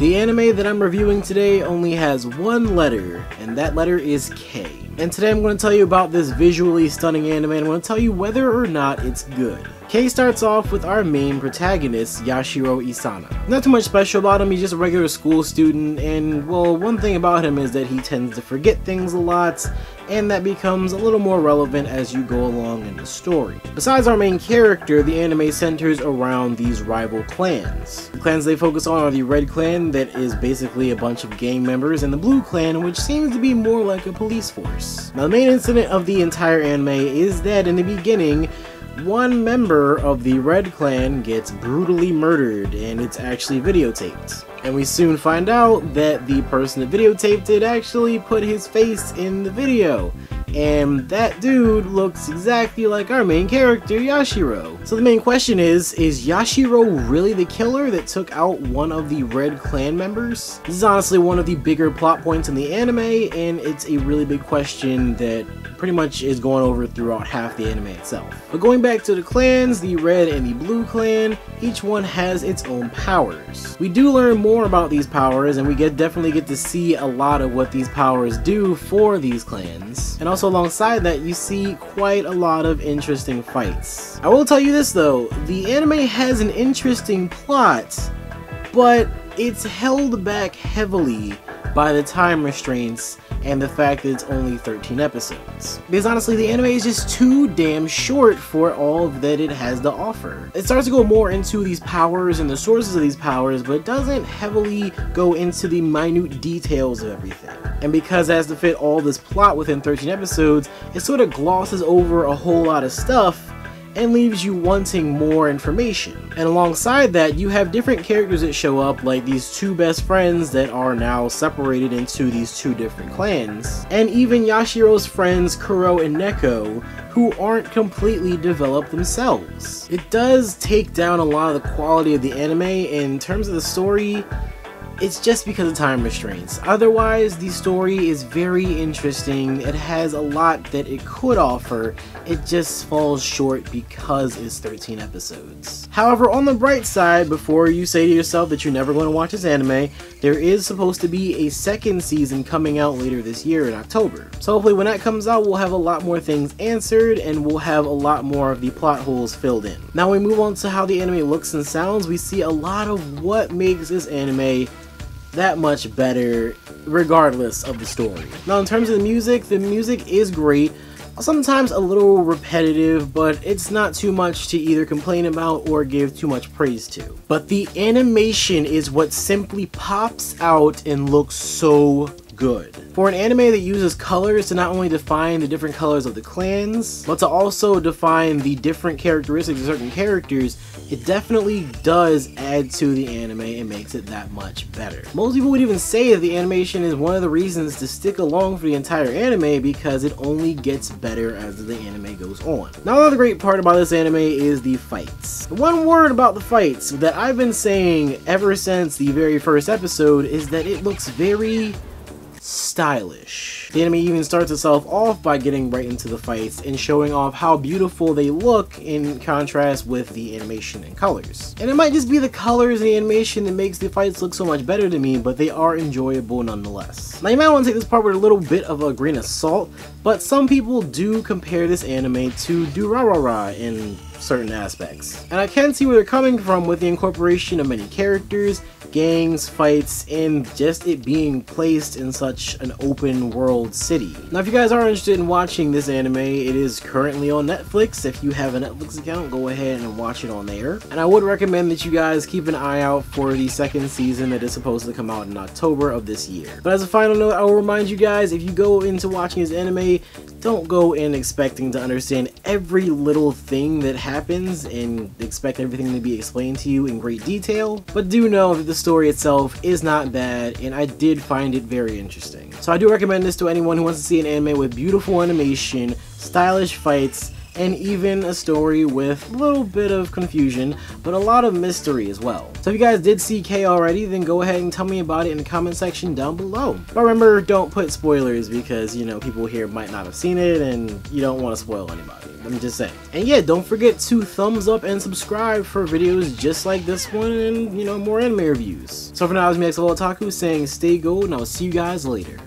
The anime that I'm reviewing today only has one letter, and that letter is K. And today I'm going to tell you about this visually stunning anime, and I'm going to tell you whether or not it's good. K starts off with our main protagonist, Yashiro Isana. Not too much special about him, he's just a regular school student, and well, one thing about him is that he tends to forget things a lot, and that becomes a little more relevant as you go along in the story. Besides our main character, the anime centers around these rival clans. The clans they focus on are the Red Clan, that is basically a bunch of gang members, and the Blue Clan, which seems to be more like a police force. Now, the main incident of the entire anime is that in the beginning, one member of the Red Clan gets brutally murdered, and it's actually videotaped. And we soon find out that the person that videotaped it actually put his face in the video. And that dude looks exactly like our main character, Yashiro. So the main question is Yashiro really the killer that took out one of the Red Clan members? This is honestly one of the bigger plot points in the anime, and it's a really big question that pretty much is going over throughout half the anime itself. But going back to the clans, the Red and the Blue Clan, each one has its own powers. We do learn more about these powers, and we definitely get to see a lot of what these powers do for these clans. And also alongside that, you see quite a lot of interesting fights. I will tell you this though, the anime has an interesting plot, but it's held back heavily by the time restraints and the fact that it's only 13 episodes. Because honestly, the anime is just too damn short for all that it has to offer. It starts to go more into these powers and the sources of these powers, but it doesn't heavily go into the minute details of everything. And because it has to fit all this plot within 13 episodes, it sort of glosses over a whole lot of stuff and leaves you wanting more information. And alongside that, you have different characters that show up, like these two best friends that are now separated into these two different clans, and even Yashiro's friends Kuro and Neko, who aren't completely developed themselves. It does take down a lot of the quality of the anime. In terms of the story, it's just because of time restraints. Otherwise, the story is very interesting. It has a lot that it could offer. It just falls short because it's 13 episodes. However, on the bright side, before you say to yourself that you're never going to watch this anime, there is supposed to be a second season coming out later this year in October. So hopefully when that comes out, we'll have a lot more things answered, and we'll have a lot more of the plot holes filled in. Now we move on to how the anime looks and sounds. We see a lot of what makes this anime that much better regardless of the story. Now in terms of the music is great. Sometimes a little repetitive, but it's not too much to either complain about or give too much praise to. But the animation is what simply pops out and looks so good. For an anime that uses colors to not only define the different colors of the clans, but to also define the different characteristics of certain characters, it definitely does add to the anime and makes it that much better. Most people would even say that the animation is one of the reasons to stick along for the entire anime, because it only gets better as the anime goes on. Now another great part about this anime is the fights. One word about the fights that I've been saying ever since the very first episode is that it looks very stylish. The anime even starts itself off by getting right into the fights and showing off how beautiful they look in contrast with the animation and colors. And it might just be the colors and the animation that makes the fights look so much better to me, but they are enjoyable nonetheless. Now you might want to take this part with a little bit of a grain of salt, but some people do compare this anime to Durarara in certain aspects. And I can see where they're coming from with the incorporation of many characters, gangs, fights, and just it being placed in such an open world city. Now if you guys are interested in watching this anime, it is currently on Netflix. If you have a Netflix account, go ahead and watch it on there. And I would recommend that you guys keep an eye out for the second season that is supposed to come out in October of this year. But as a final note, I will remind you guys, if you go into watching this anime, don't go in expecting to understand every little thing that happens and expect everything to be explained to you in great detail, but do know that the story itself is not bad, and I did find it very interesting. So I do recommend this to anyone who wants to see an anime with beautiful animation, stylish fights, and even a story with a little bit of confusion, but a lot of mystery as well. So if you guys did see K already, then go ahead and tell me about it in the comment section down below. But remember, don't put spoilers because, you know, people here might not have seen it and you don't want to spoil anybody. Let me just say. And yeah, don't forget to thumbs up and subscribe for videos just like this one and, you know, more anime reviews. So for now, it's me, NextLevelOtaku, saying stay gold, and I'll see you guys later.